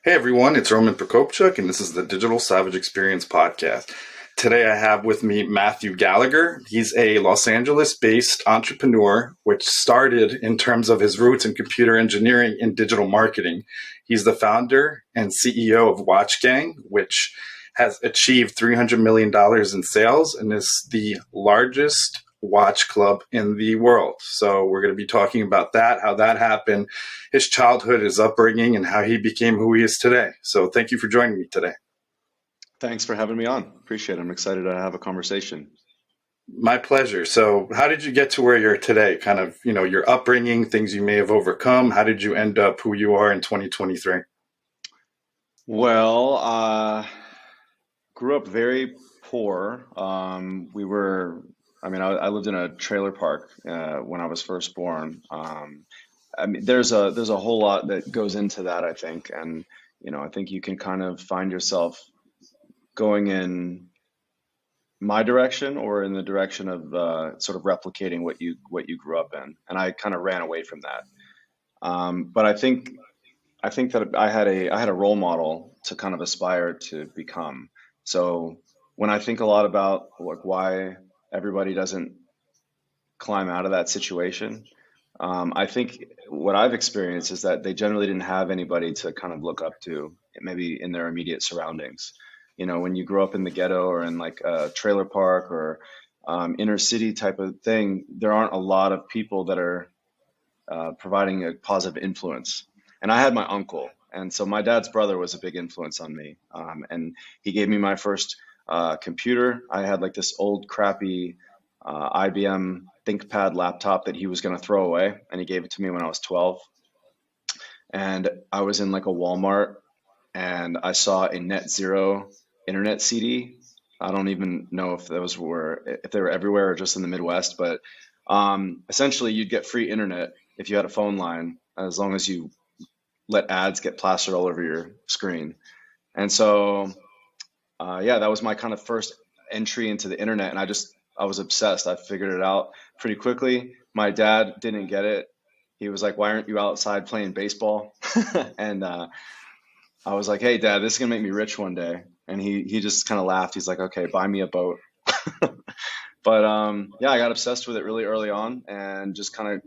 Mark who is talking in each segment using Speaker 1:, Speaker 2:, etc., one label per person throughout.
Speaker 1: Hey everyone, it's Roman Prokopchuk, and this is the Digital Savage Experience podcast. Today I have with me Matthew Gallagher. He's a Los Angeles-based entrepreneur, which started in terms of his roots in computer engineering and digital marketing. He's the founder and CEO of Watch Gang, which has achieved $300 million in sales and is the largest watch club in the world. So we're going to be talking about that, how that happened, his childhood, his upbringing, and how he became who he is today. So thank you for joining me today.
Speaker 2: Thanks for having me on. Appreciate it. I'm excited to have a conversation.
Speaker 1: My pleasure. So how did you get to where you're today? Kind of, your upbringing, things you may have overcome. How did you end up who you are in 2023?
Speaker 2: Well, grew up very poor. I lived in a trailer park when I was first born. There's a whole lot that goes into that, I think, and I think you can kind of find yourself going in my direction or in the direction of sort of replicating what you grew up in, and I kind of ran away from that. But I think that I had a role model to kind of aspire to become. So when I think a lot about like why everybody doesn't climb out of that situation, I think what I've experienced is that they generally didn't have anybody to kind of look up to, maybe in their immediate surroundings. When you grow up in the ghetto or in like a trailer park or inner city type of thing, there aren't a lot of people that are providing a positive influence. And I had my uncle, and so my dad's brother was a big influence on me. And he gave me my first computer. I had like this old crappy IBM ThinkPad laptop that he was going to throw away, and he gave it to me when I was 12. And I was in like a Walmart, and I saw a Net Zero internet CD. I don't even know if they were everywhere or just in the Midwest, but essentially you'd get free internet if you had a phone line, as long as you let ads get plastered all over your screen. And so, yeah, that was my kind of first entry into the internet, and I was obsessed. I figured it out pretty quickly. My dad didn't get it. He was like, "Why aren't you outside playing baseball?" And I was like, "Hey, Dad, this is gonna make me rich one day." And he just kind of laughed. He's like, "Okay, buy me a boat." But yeah, I got obsessed with it really early on, and just kind of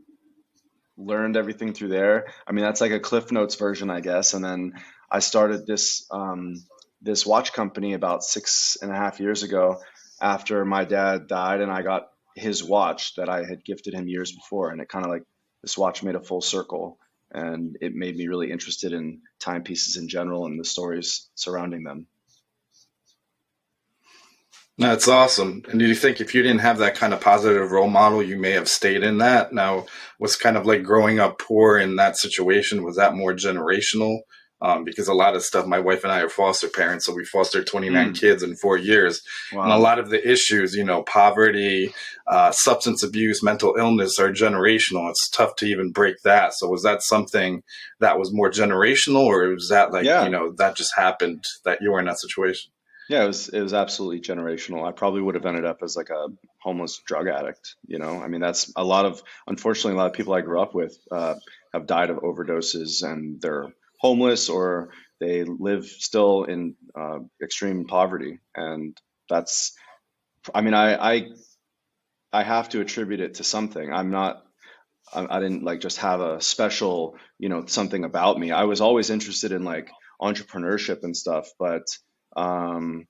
Speaker 2: learned everything through there. I mean, that's like a Cliff Notes version, I guess. And then I started this watch company about 6.5 years ago after my dad died, and I got his watch that I had gifted him years before. And it kind of like this watch made a full circle, and it made me really interested in timepieces in general and the stories surrounding them.
Speaker 1: That's awesome. And do you think if you didn't have that kind of positive role model, you may have stayed in that? Now, was kind of like growing up poor in that situation, was that more generational? Because a lot of stuff, my wife and I are foster parents, so we fostered 29
Speaker 2: Mm,
Speaker 1: kids in 4 years. And a
Speaker 2: wow.
Speaker 1: lot of the issues, poverty, substance abuse, mental illness are generational. It's tough to even break that. So was that something that was more generational, or was that like,
Speaker 2: Yeah.
Speaker 1: that just happened that you were in that situation?
Speaker 2: Yeah, it was absolutely generational. I probably would have ended up as like a homeless drug addict, I mean, that's unfortunately, a lot of people I grew up with have died of overdoses, and they're homeless or they live still in extreme poverty. And that's, I mean, I have to attribute it to something. I didn't like just have a special, something about me. I was always interested in like entrepreneurship and stuff, but um,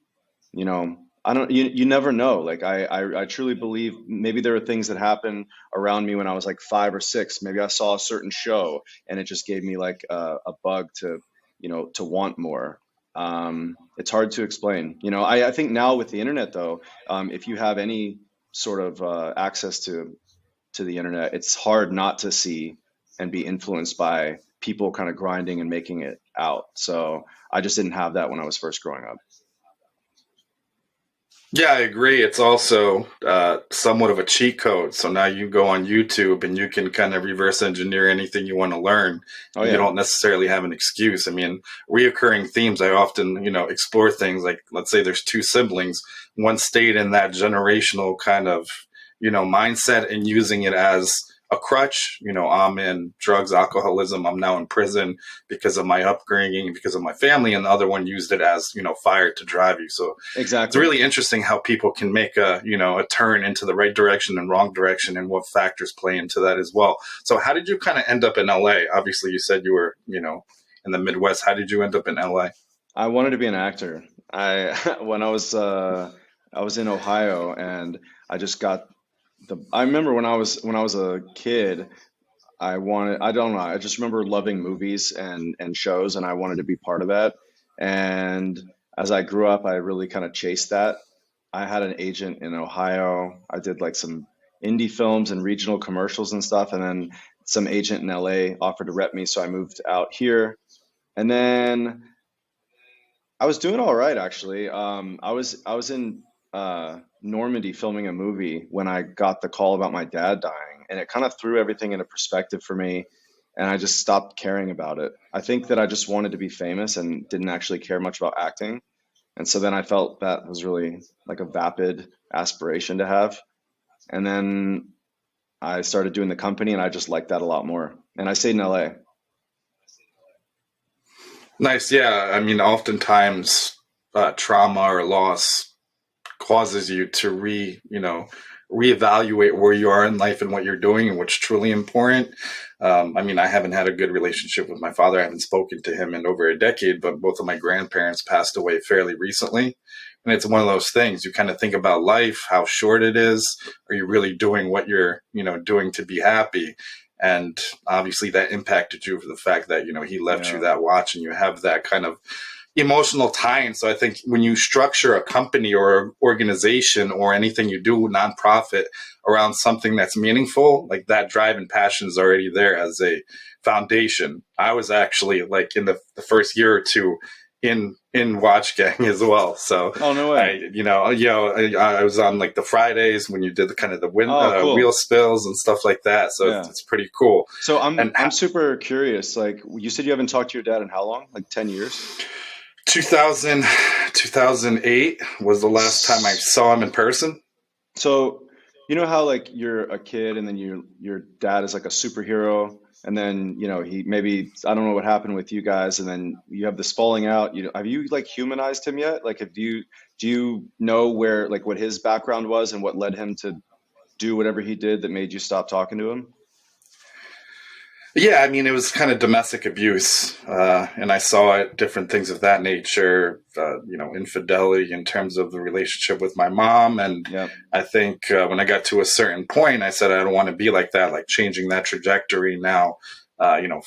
Speaker 2: you know, I don't, you never know. Like I truly believe maybe there were things that happened around me when I was like 5 or 6. Maybe I saw a certain show and it just gave me like a bug to want more. It's hard to explain. I think now with the internet though, if you have any sort of access to the internet, it's hard not to see and be influenced by people kind of grinding and making it out. So I just didn't have that when I was first growing up.
Speaker 1: Yeah, I agree. It's also somewhat of a cheat code. So now you go on YouTube and you can kind of reverse engineer anything you want to learn.
Speaker 2: Oh
Speaker 1: You
Speaker 2: yeah.
Speaker 1: don't necessarily have an excuse. I mean, reoccurring themes, I often, explore things like, let's say there's two siblings. One stayed in that generational kind of, mindset and using it as a crutch. I'm in drugs, alcoholism. I'm now in prison because of my upbringing, because of my family, and the other one used it as, fire to drive you. So it's
Speaker 2: Exactly.
Speaker 1: really interesting how people can make a turn into the right direction and wrong direction, and what factors play into that as well. So how did you kind of end up in LA? Obviously you said you were, in the Midwest. How did you end up in LA?
Speaker 2: I wanted to be an actor. I when I was in Ohio, and I just got I remember when I was a kid, I don't know, I just remember loving movies and shows, and I wanted to be part of that. And as I grew up, I really kind of chased that. I had an agent in Ohio. I did like some indie films and regional commercials and stuff, and then some agent in LA offered to rep me, so I moved out here. And then I was doing all right, actually. I was in Normandy filming a movie when I got the call about my dad dying, and it kind of threw everything into perspective for me, and I just stopped caring about it. I think that I just wanted to be famous and didn't actually care much about acting, and so then I felt that was really like a vapid aspiration to have. And then I started doing the company, and I just liked that a lot more. And I stayed in LA.
Speaker 1: Nice. Yeah. I mean, oftentimes trauma or loss causes you to reevaluate where you are in life and what you're doing and what's truly important. I mean, I haven't had a good relationship with my father. I haven't spoken to him in over a decade, but both of my grandparents passed away fairly recently. And it's one of those things you kind of think about life, how short it is. Are you really doing what you're, doing to be happy? And obviously that impacted you for the fact that, he left you
Speaker 2: Yeah,
Speaker 1: that watch, and you have that kind of emotional tie-in. So I think when you structure a company or organization or anything you do, nonprofit, around something that's meaningful, like that drive and passion is already there as a foundation. I was actually like in the first year or two in Watch Gang as well. So
Speaker 2: oh no way.
Speaker 1: I was on like the Fridays when you did the kind of the
Speaker 2: Oh,
Speaker 1: wheel
Speaker 2: cool.
Speaker 1: spills and stuff like that. So
Speaker 2: Yeah.
Speaker 1: it's pretty cool.
Speaker 2: So
Speaker 1: And
Speaker 2: I'm super curious. Like, you said you haven't talked to your dad in how long? Like 10 years?
Speaker 1: 2000, 2008 was the last time I
Speaker 2: S-
Speaker 1: saw him in person.
Speaker 2: So, you know how like you're a kid, and then your dad is like a superhero, and then, he maybe, I don't know what happened with you guys, and then you have this falling out. Have you like humanized him yet? Like, have you do you know where, like, what his background was and what led him to do whatever he did that made you stop talking to him?
Speaker 1: Yeah, I mean, it was kind of domestic abuse, and I saw it, different things of that nature. Infidelity in terms of the relationship with my mom, and
Speaker 2: Yeah.
Speaker 1: I think when I got to a certain point, I said I don't want to be like that, like changing that trajectory. Now,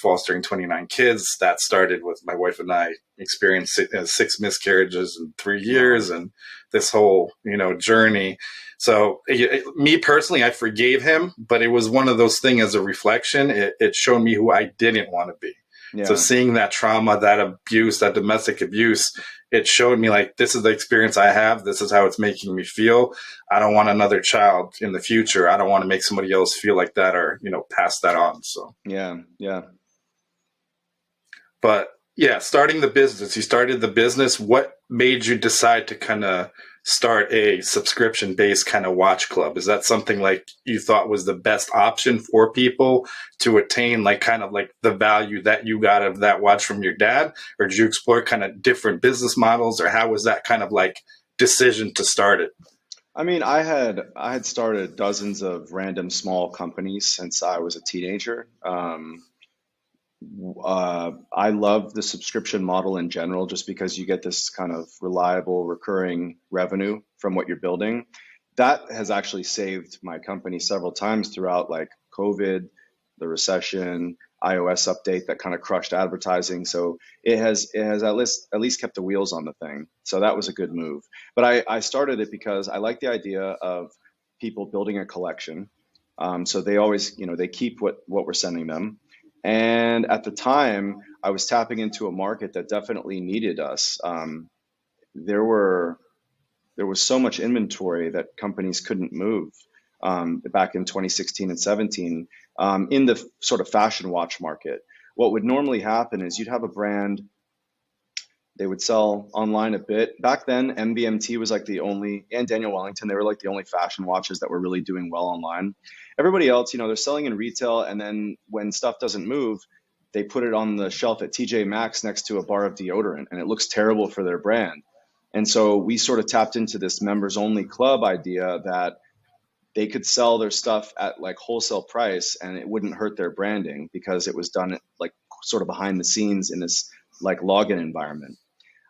Speaker 1: fostering 29 kids. That started with my wife and I experienced six miscarriages in 3 years,
Speaker 2: Wow.
Speaker 1: and this whole journey. So me personally, I forgave him, but it was one of those things. As a reflection, it showed me who I didn't want to be. So
Speaker 2: Yeah.
Speaker 1: seeing that trauma, that abuse, that domestic abuse, it showed me like this is the experience I have. This is how it's making me feel. I don't want another child in the future. I don't want to make somebody else feel like that, or pass that on. So,
Speaker 2: Yeah. Yeah.
Speaker 1: but yeah, starting the business. You started the business. What made you decide to kind of start a subscription based kind of watch club? Is that something like you thought was the best option for people to attain, like kind of like the value that you got of that watch from your dad? Or did you explore kind of different business models, or how was that kind of like decision to start it?
Speaker 2: I mean, I had started dozens of random small companies since I was a teenager. I love the subscription model in general, just because you get this kind of reliable, recurring revenue from what you're building. That has actually saved my company several times throughout, like COVID, the recession, iOS update that kind of crushed advertising. So it has at least kept the wheels on the thing. So that was a good move. But I started it because I like the idea of people building a collection. So they always, they keep what we're sending them. And at the time, I was tapping into a market that definitely needed us. There were there was so much inventory that companies couldn't move back in 2016 and 17 in the sort of fashion watch market. What would normally happen is you'd have a brand, They would sell online a bit. Back then, MVMT was like the only, and Daniel Wellington, they were like the only fashion watches that were really doing well online. Everybody else, they're selling in retail, and then when stuff doesn't move, they put it on the shelf at TJ Maxx next to a bar of deodorant, and it looks terrible for their brand. And so we sort of tapped into this members only club idea that they could sell their stuff at like wholesale price and it wouldn't hurt their branding because it was done like sort of behind the scenes in this like login environment.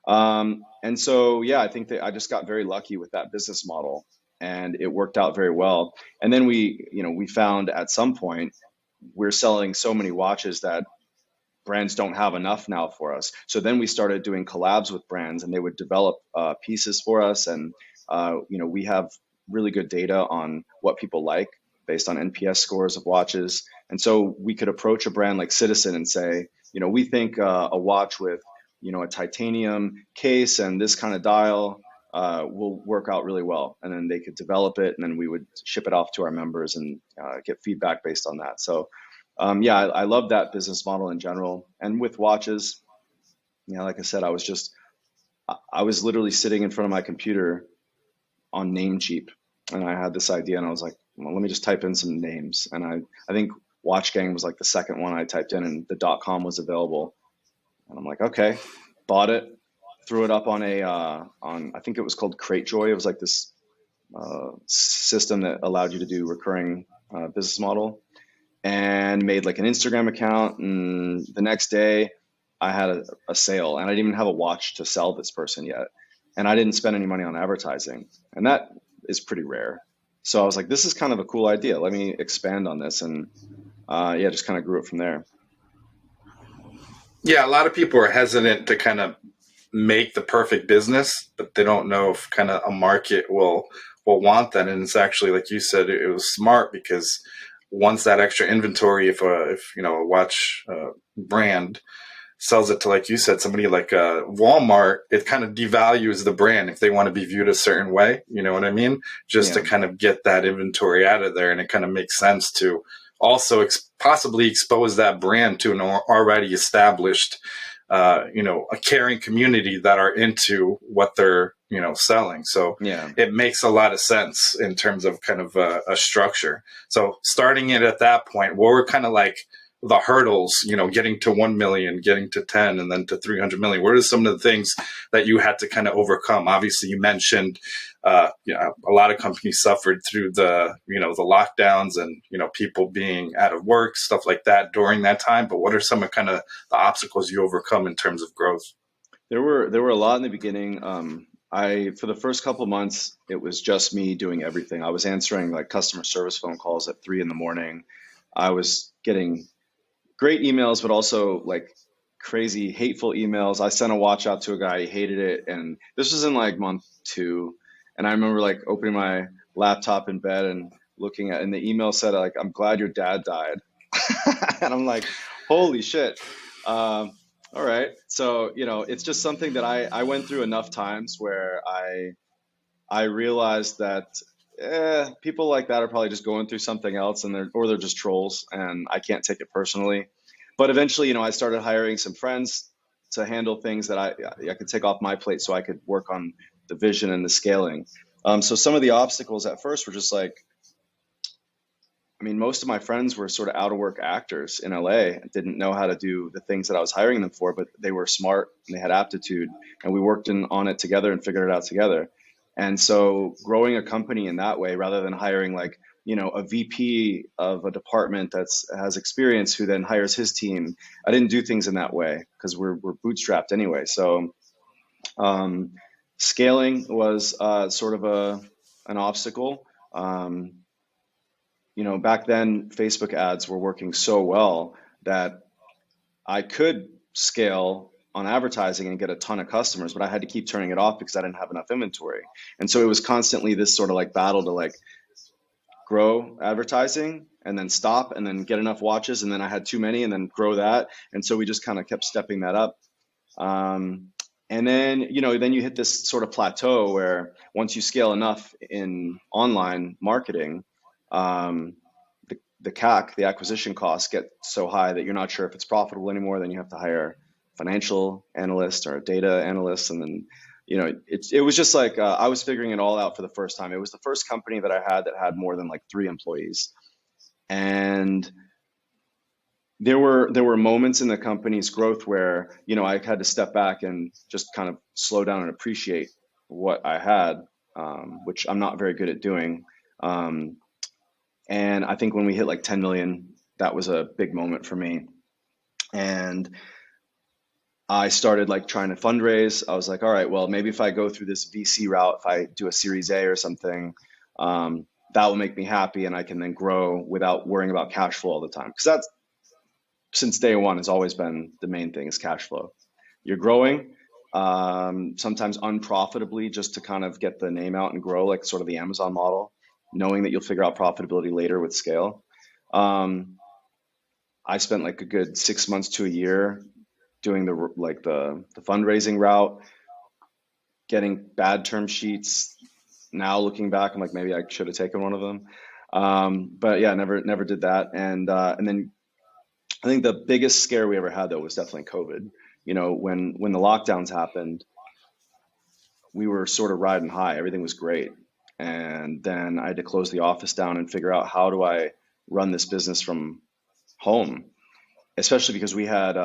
Speaker 2: And so, yeah, I think that I just got very lucky with that business model and it worked out very well. And then we found at some point we're selling so many watches that brands don't have enough now for us. So then we started doing collabs with brands, and they would develop pieces for us. And we have really good data on what people like based on NPS scores of watches. And so we could approach a brand like Citizen and say, we think a watch with a titanium case and this kind of dial will work out really well. And then they could develop it, and then we would ship it off to our members and get feedback based on that. So yeah, I love that business model in general. And with watches, like I said, I was literally sitting in front of my computer on Namecheap, and I had this idea, and I was like, well, let me just type in some names. And I think Watch Gang was like the second one I typed in, and the .com was available. And I'm like, okay, bought it, threw it up on I think it was called Cratejoy. It was like this system that allowed you to do recurring business model, and made like an Instagram account. And the next day I had a sale, and I didn't even have a watch to sell this person yet. And I didn't spend any money on advertising. And that is pretty rare. So I was like, this is kind of a cool idea. Let me expand on this. And yeah, just kind of grew it from there.
Speaker 1: Yeah, a lot of people are hesitant to kind of make the perfect business, but they don't know if kind of a market will want that. And it's actually, like you said, it was smart because once that extra inventory, if a watch brand sells it to, like you said, somebody like Walmart, it kind of devalues the brand if they want to be viewed a certain way. You know what I mean? Just
Speaker 2: Yeah.
Speaker 1: to kind of get that inventory out of there. And it kind of makes sense to also possibly expose that brand to an already established, a caring community that are into what they're, selling. So
Speaker 2: Yeah.
Speaker 1: it makes a lot of sense in terms of kind of a structure. So starting it at that point, what were kind of like the hurdles, getting to 1 million, getting to 10, and then to 300 million? What are some of the things that you had to kind of overcome? Obviously, you mentioned, a lot of companies suffered through the lockdowns and, people being out of work, stuff like that during that time. But what are some of kind of the obstacles you overcome in terms of growth?
Speaker 2: There were a lot in the beginning. For the first couple of months, it was just me doing everything. I was answering like customer service phone calls at 3 in the morning. I was getting great emails, but also like crazy hateful emails. I sent a watch out to a guy, he hated it, and this was in like month 2. And I remember like opening my laptop in bed and looking at, and the email said like, "I'm glad your dad died," and I'm like, "Holy shit!" All right, so it's just something that I went through enough times where I realized that people like that are probably just going through something else, and they're just trolls, and I can't take it personally. But eventually, I started hiring some friends to handle things that I could take off my plate, so I could work on the vision and the scaling. So some of the obstacles at first were just like, I mean, most of my friends were sort of out of work actors in LA and didn't know how to do the things that I was hiring them for, but they were smart and they had aptitude, and we worked on it together and figured it out together. And so growing a company in that way, rather than hiring like, a VP of a department has experience who then hires his team, I didn't do things in that way because we're bootstrapped anyway. So scaling was sort of an obstacle. Back then, Facebook ads were working so well that I could scale on advertising and get a ton of customers, but I had to keep turning it off because I didn't have enough inventory. And so it was constantly this sort of like battle to like grow advertising and then stop and then get enough watches. And then I had too many and then grow that. And so we just kind of kept stepping that up. And then, then you hit this sort of plateau where once you scale enough in online marketing, the CAC, the acquisition costs, get so high that you're not sure if it's profitable anymore. Then you have to hire financial analyst or a data analyst. And then, it was just like I was figuring it all out for the first time. It was the first company that I had that had more than like 3 employees. And there were moments in the company's growth where, I had to step back and just kind of slow down and appreciate what I had, which I'm not very good at doing. Um, and I think when we hit like 10 million, that was a big moment for me. And I started like trying to fundraise. I was like, all right, well, maybe if I go through this VC route, if I do a Series A or something, that will make me happy and I can then grow without worrying about cash flow all the time. Because that's, since day one, has always been the main thing, is cash flow. You're growing, sometimes unprofitably, just to kind of get the name out and grow, like sort of the Amazon model, knowing that you'll figure out profitability later with scale. I spent like a good 6 months to a year doing the fundraising route, getting bad term sheets. Now looking back, I'm like, maybe I should have taken one of them. But yeah, never did that. And then I think the biggest scare we ever had though was definitely COVID. When the lockdowns happened, we were sort of riding high. Everything was great. And then I had to close the office down and figure out, how do I run this business from home? Especially because we had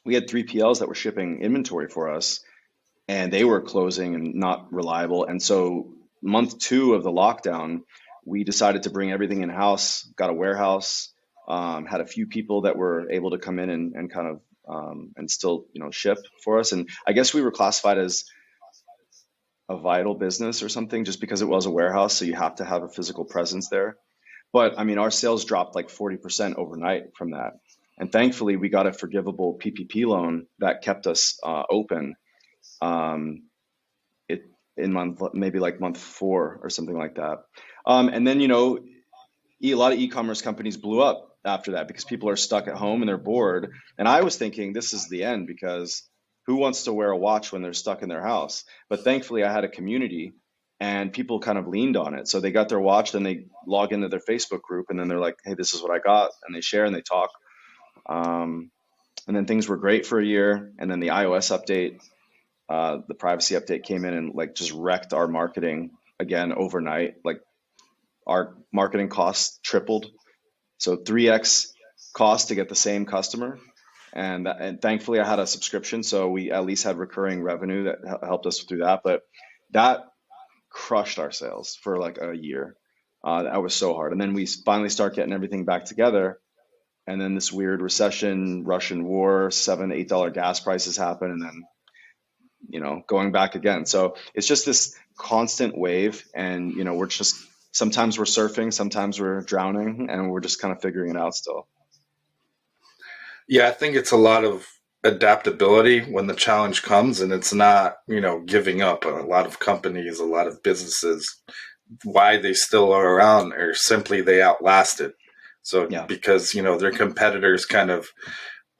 Speaker 2: 3PLs that were shipping inventory for us, and they were closing and not reliable. And so month 2 of the lockdown, we decided to bring everything in house, got a warehouse, had a few people that were able to come in and kind of and still ship for us. And I guess we were classified as a vital business or something, just because it was a warehouse, so you have to have a physical presence there. But I mean, our sales dropped like 40% overnight from that. And thankfully, we got a forgivable PPP loan that kept us open. Um, it in maybe like month 4 or something like that. And then a lot of e-commerce companies blew up after that because people are stuck at home and they're bored. And I was thinking this is the end, because who wants to wear a watch when they're stuck in their house? But thankfully, I had a community and people kind of leaned on it. So they got their watch, then they log into their Facebook group, and then they're like, hey, this is what I got. And they share and they talk. Um, and then things were great for a year. And then the iOS update, the privacy update came in and like just wrecked our marketing again overnight. Like our marketing costs tripled. So 3x cost to get the same customer. And thankfully I had a subscription, so we at least had recurring revenue that helped us through that. But that crushed our sales for like a year. That was so hard. And then we finally start getting everything back together. And then this weird recession, Russian war, $7, $8 gas prices happen, and then going back again. So it's just this constant wave, and we're just, sometimes we're surfing, sometimes we're drowning, and we're just kind of figuring it out still.
Speaker 1: Yeah, I think it's a lot of adaptability when the challenge comes, and it's not, giving up. A lot of companies, a lot of businesses, why they still are around, or simply they outlasted. So
Speaker 2: Yeah.
Speaker 1: because, their competitors kind of,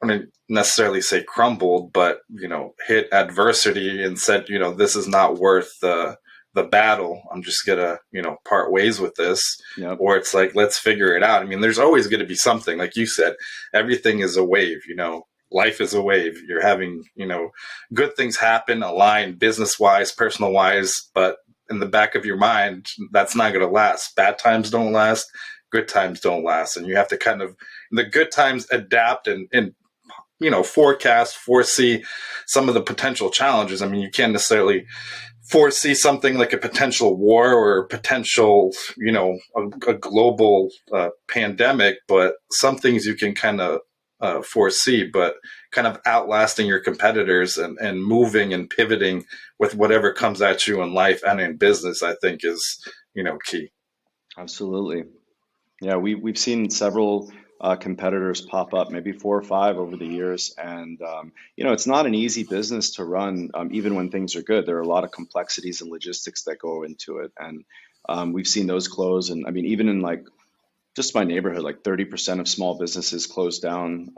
Speaker 1: I don't necessarily say crumbled, but, hit adversity and said, this is not worth the battle. I'm just gonna, part ways with this.
Speaker 2: Yep.
Speaker 1: Or it's like, let's figure it out. I mean, there's always going to be something, like you said, everything is a wave, life is a wave. You're having, good things happen, align business wise, personal wise, but in the back of your mind, that's not going to last. Bad times don't last. Good times don't last. And you have to kind of, the good times, adapt and forecast, foresee some of the potential challenges. I mean, you can't necessarily foresee something like a potential war or potential, a global pandemic, but some things you can kind of foresee, but kind of outlasting your competitors and moving and pivoting with whatever comes at you in life and in business, I think is, key.
Speaker 2: Absolutely. Yeah, we've seen several competitors pop up, maybe 4 or 5 over the years, and it's not an easy business to run, even when things are good. There are a lot of complexities and logistics that go into it, and we've seen those close. And I mean, even in like just my neighborhood, like 30% of small businesses close down,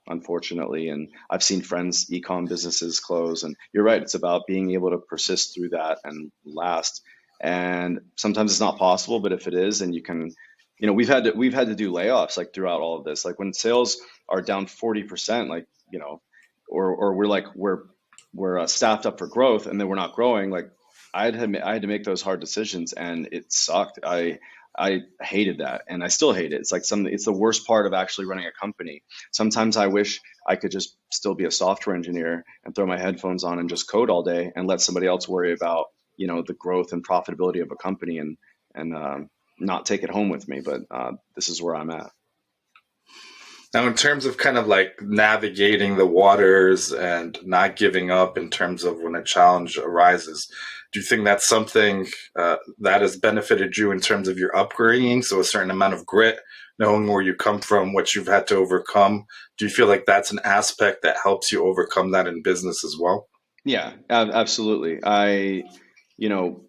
Speaker 2: unfortunately. And I've seen friends' ecom businesses close. And you're right, it's about being able to persist through that and last. And sometimes it's not possible, but if it is, and you can, we've had to do layoffs like throughout all of this. Like when sales are down 40%, like or we're staffed up for growth and then we're not growing. Like I had to make those hard decisions and it sucked. I hated that and I still hate it. It's the worst part of actually running a company. Sometimes I wish I could just still be a software engineer and throw my headphones on and just code all day and let somebody else worry about, the growth and profitability of a company and not take it home with me. But this is where I'm at.
Speaker 1: Now, in terms of kind of like navigating the waters and not giving up in terms of when a challenge arises, do you think that's something that has benefited you in terms of your upbringing? So a certain amount of grit, knowing where you come from, what you've had to overcome. Do you feel like that's an aspect that helps you overcome that in business as well?
Speaker 2: Yeah, absolutely. You know,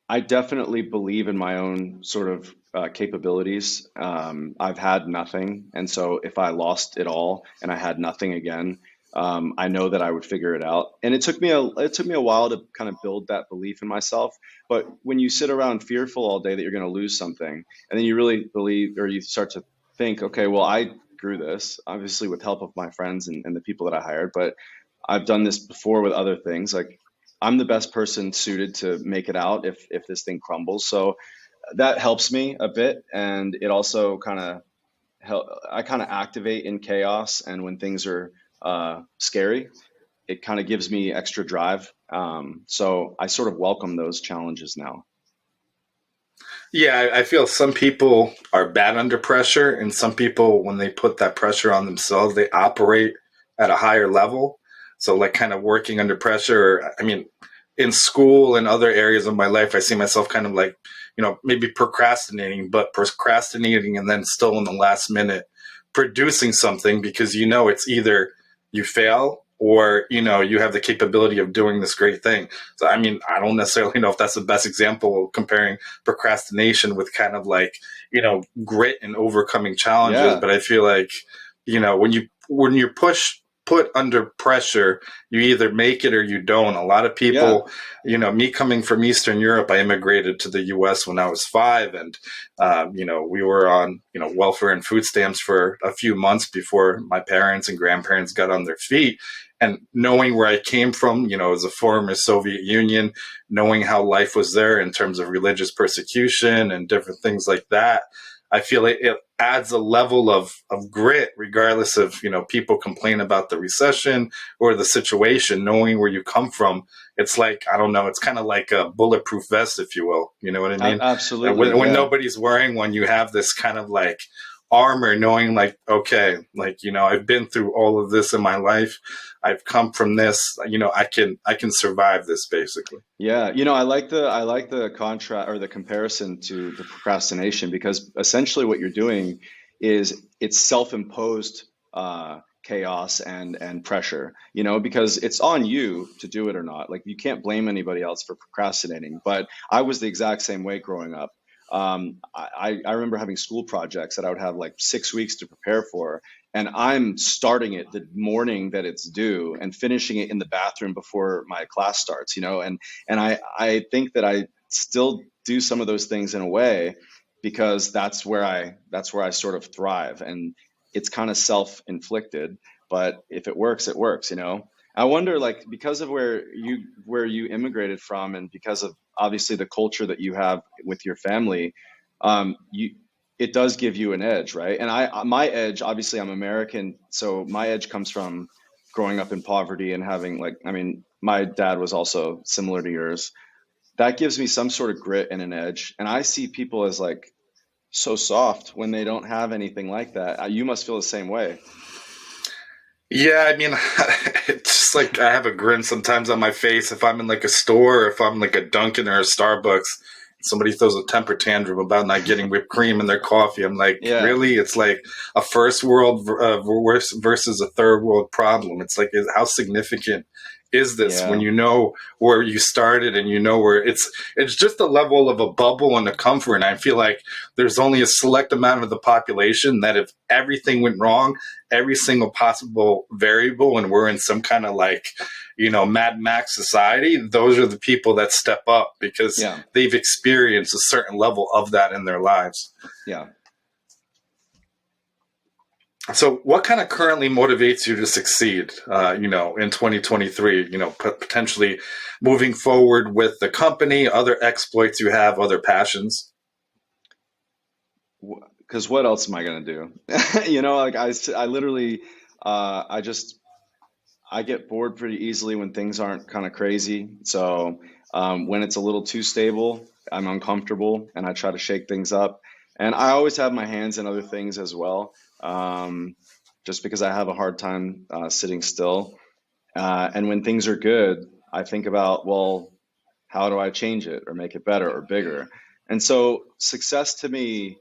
Speaker 2: I definitely believe in my own sort of capabilities. I've had nothing, and so if I lost it all and I had nothing again, I know that I would figure it out. And it took me a while to kind of build that belief in myself. But when you sit around fearful all day that you're going to lose something, and then you really believe, or you start to think, okay, well, I grew this obviously with help of my friends and the people that I hired, but I've done this before with other things. Like I'm the best person suited to make it out if this thing crumbles. So that helps me a bit, and it also kind of help. I kind of activate in chaos, and when things are scary, it kind of gives me extra drive. So I sort of welcome those challenges now.
Speaker 1: Yeah, I feel some people are bad under pressure, and some people, when they put that pressure on themselves, they operate at a higher level. So, like, kind of working under pressure. I mean, in school and other areas of my life, I see myself kind of like, maybe procrastinating, but procrastinating and then still in the last minute producing something because it's either you fail or you have the capability of doing this great thing. So I mean, I don't necessarily know if that's the best example of comparing procrastination with kind of like grit and overcoming challenges,
Speaker 2: Yeah,
Speaker 1: but I feel like when you're put under pressure, you either make it or you don't. A lot of
Speaker 2: yeah,
Speaker 1: people, me coming from Eastern Europe, I immigrated to the US when I was 5, and we were on welfare and food stamps for a few months before my parents and grandparents got on their feet. And knowing where I came from, as a former Soviet Union, knowing how life was there in terms of religious persecution and different things like that, I feel like it adds a level of grit, regardless of, people complain about the recession or the situation, knowing where you come from. It's like, I don't know, it's kind of like a bulletproof vest, if you will. You know what I mean? And
Speaker 2: absolutely.
Speaker 1: when
Speaker 2: Yeah.
Speaker 1: nobody's wearing one, you have this kind of like armor, knowing like, okay, like, I've been through all of this in my life. I've come from this, I can survive this basically.
Speaker 2: Yeah, I like the contrast or the comparison to the procrastination because essentially what you're doing is it's self-imposed chaos and pressure, because it's on you to do it or not. Like you can't blame anybody else for procrastinating. But I was the exact same way growing up. I remember having school projects that I would have like 6 weeks to prepare for, and I'm starting it the morning that it's due and finishing it in the bathroom before my class starts, and I think that I still do some of those things in a way because that's where I sort of thrive, and it's kind of self-inflicted, but if it works, it works. I wonder, like, because of where you immigrated from, and because of obviously the culture that you have with your family, you it does give you an edge, right? And my edge, obviously, I'm American, so my edge comes from growing up in poverty and having, like, I mean, my dad was also similar to yours. That gives me some sort of grit and an edge. And I see people as like so soft when they don't have anything like that. You must feel the same way.
Speaker 1: Yeah, I mean, it's just like I have a grin sometimes on my face if I'm in like a store or if I'm like a Dunkin' or a Starbucks. Somebody throws a temper tantrum about not getting whipped cream in their coffee. I'm like,
Speaker 2: Yeah,
Speaker 1: really? It's like a first world versus a third world problem. It's like, how significant is this when
Speaker 2: yeah,
Speaker 1: you know where you started and you know where it's just a level of a bubble and a comfort. And I feel like there's only a select amount of the population that if everything went wrong, every single possible variable, and we're in some kind of like, Mad Max society, those are the people that step up because
Speaker 2: yeah,
Speaker 1: they've experienced a certain level of that in their lives.
Speaker 2: yeah.
Speaker 1: So, what kind of currently motivates you to succeed? In 2023. Potentially moving forward with the company, other exploits you have, other passions.
Speaker 2: Because what else am I gonna do? Like I literally, I just I get bored pretty easily when things aren't kind of crazy. So when it's a little too stable, I'm uncomfortable and I try to shake things up. And I always have my hands in other things as well, just because I have a hard time sitting still. And when things are good, I think about, well, how do I change it or make it better or bigger? And so success to me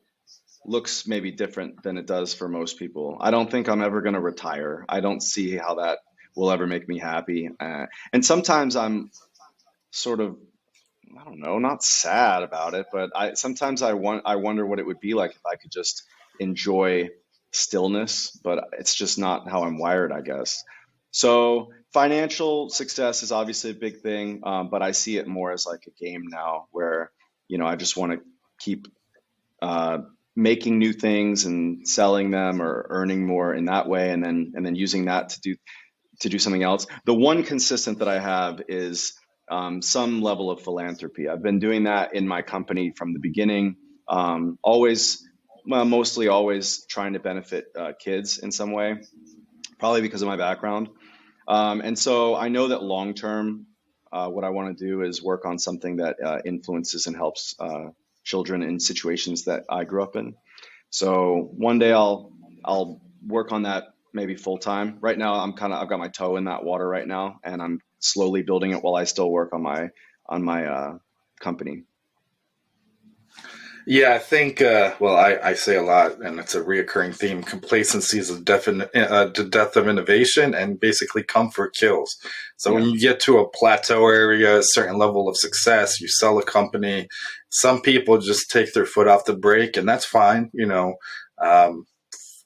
Speaker 2: looks maybe different than it does for most people. I don't think I'm ever going to retire. I don't see how that will ever make me happy. And sometimes I'm sort of, I don't know, not sad about it, but I wonder what it would be like if I could just enjoy stillness, but it's just not how I'm wired, I guess. So financial success is obviously a big thing, but I see it more as like a game now where, I just want to keep uh, making new things and selling them or earning more in that way, and then using that to do something else. The one consistent that I have is some level of philanthropy. I've been doing that in my company from the beginning. Always, well, mostly always trying to benefit kids in some way, probably because of my background. And so I know that long term, what I want to do is work on something that influences and helps children in situations that I grew up in. So one day I'll work on that maybe full time. Right now I've got my toe in that water right now, and I'm slowly building it while I still work on my company.
Speaker 1: Yeah, I think, I say a lot, and it's a reoccurring theme. Complacency is the death of innovation, and basically comfort kills. So when
Speaker 2: Yeah.
Speaker 1: you get to a plateau area, a certain level of success, you sell a company. Some people just take their foot off the brake, and that's fine. Um,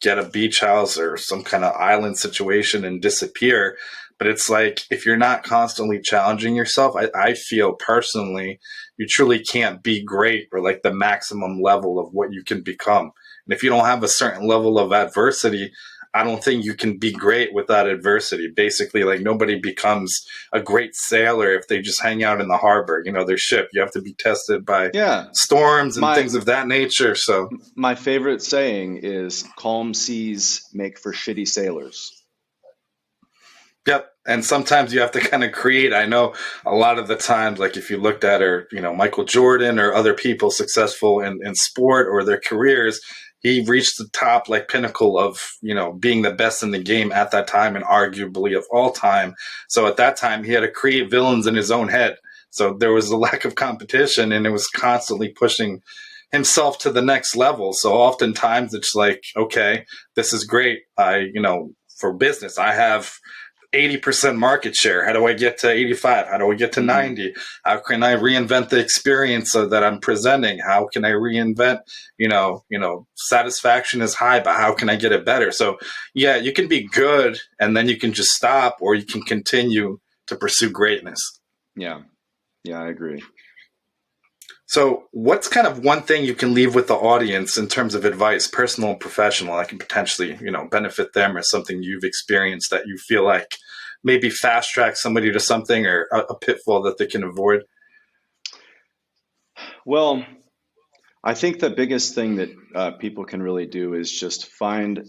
Speaker 1: get a beach house or some kind of island situation and disappear. But it's like if you're not constantly challenging yourself, I feel personally, you truly can't be great or like the maximum level of what you can become. And if you don't have a certain level of adversity, I don't think you can be great without adversity. Basically, like nobody becomes a great sailor if they just hang out in the harbor, their ship. You have to be tested by
Speaker 2: Yeah.
Speaker 1: storms and
Speaker 2: My
Speaker 1: things of that nature. So
Speaker 2: my favorite saying is calm seas make for shitty sailors.
Speaker 1: yep. And sometimes you have to kind of create. I know a lot of the times, like if you looked at or, Michael Jordan or other people successful in sport or their careers, he reached the top like pinnacle of, being the best in the game at that time and arguably of all time. So at that time he had to create villains in his own head. So there was a lack of competition and it was constantly pushing himself to the next level. So oftentimes it's like, okay, this is great. For business, I have 80% market share. How do I get to 85? How do I get to
Speaker 2: Hmm.
Speaker 1: 90? How can I reinvent the experience so that I'm presenting? How can I reinvent, satisfaction is high, but how can I get it better? So yeah, you can be good and then you can just stop or you can continue to pursue greatness.
Speaker 2: Yeah. Yeah, I agree.
Speaker 1: So what's kind of one thing you can leave with the audience in terms of advice, personal and professional, that can potentially, benefit them or something you've experienced that you feel like maybe fast track somebody to something or a pitfall that they can avoid?
Speaker 2: Well, I think the biggest thing that people can really do is just find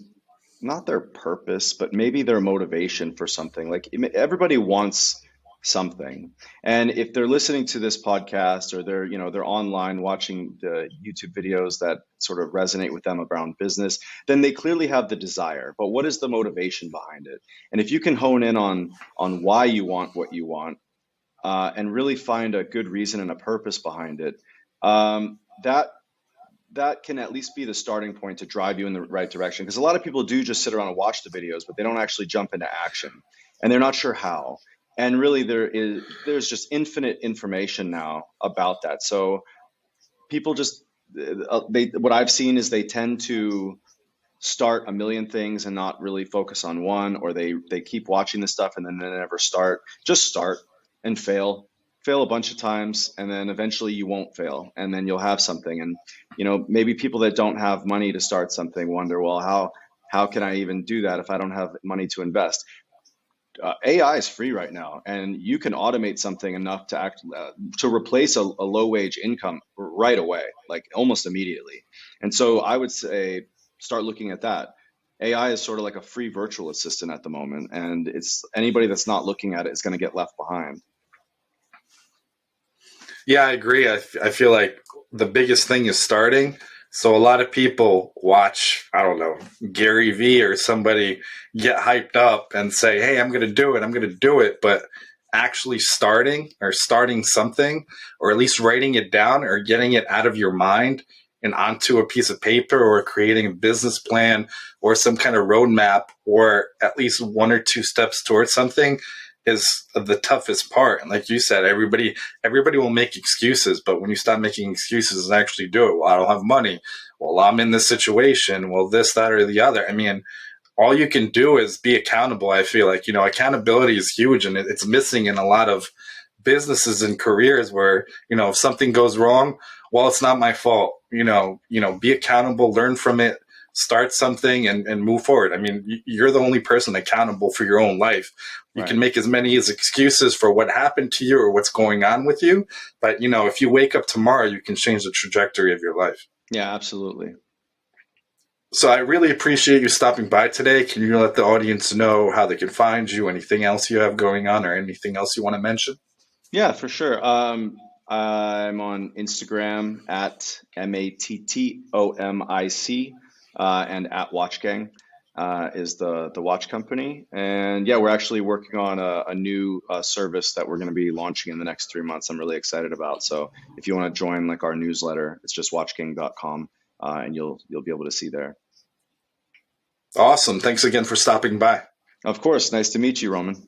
Speaker 2: not their purpose, but maybe their motivation for something. Like everybody wants something. And if they're listening to this podcast or they're online watching the YouTube videos that sort of resonate with them around business, then they clearly have the desire. But what is the motivation behind it? And if you can hone in on why you want what you want, and really find a good reason and a purpose behind it, that can at least be the starting point to drive you in the right direction. Because a lot of people do just sit around and watch the videos, but they don't actually jump into action, and they're not sure how. And really, there's just infinite information now about that. So people just they what I've seen is they tend to start a million things and not really focus on one, or they keep watching this stuff and then they never start. Just start and fail a bunch of times, and then eventually you won't fail, and then you'll have something. And maybe people that don't have money to start something wonder, well, How can I even do that if I don't have money to invest? AI is free right now, and you can automate something enough to replace a low wage income right away, like almost immediately. And so I would say start looking at that. AI is sort of like a free virtual assistant at the moment, and it's anybody that's not looking at it is going to get left behind.
Speaker 1: Yeah, I agree. I feel like the biggest thing is starting. So a lot of people watch, I don't know, Gary Vee or somebody get hyped up and say, hey, I'm going to do it. I'm going to do it. But actually starting or starting something, or at least writing it down or getting it out of your mind and onto a piece of paper, or creating a business plan or some kind of roadmap, or at least one or two steps towards something, is the toughest part. And like you said, everybody will make excuses, but when you stop making excuses and actually do it, well, I don't have money. Well, I'm in this situation. Well, this, that, or the other. I mean, all you can do is be accountable. I feel like, accountability is huge, and it's missing in a lot of businesses and careers where, if something goes wrong, well, it's not my fault. Be accountable, learn from it, start something and move forward. I mean, you're the only person accountable for your own life. You
Speaker 2: Right.
Speaker 1: can make as many as excuses for what happened to you or what's going on with you. But, if you wake up tomorrow, you can change the trajectory of your life.
Speaker 2: Yeah, absolutely.
Speaker 1: So I really appreciate you stopping by today. Can you let the audience know how they can find you, anything else you have going on, or anything else you want to mention?
Speaker 2: Yeah, for sure. I'm on Instagram at Mattomic, and at WatchGang is the watch company. And yeah, we're actually working on a new service that we're going to be launching in the next 3 months. I'm really excited about. So if you want to join like our newsletter, it's just watchgang.com, and you'll be able to see there.
Speaker 1: Awesome. Thanks again for stopping by.
Speaker 2: Of course, nice to meet you, Roman.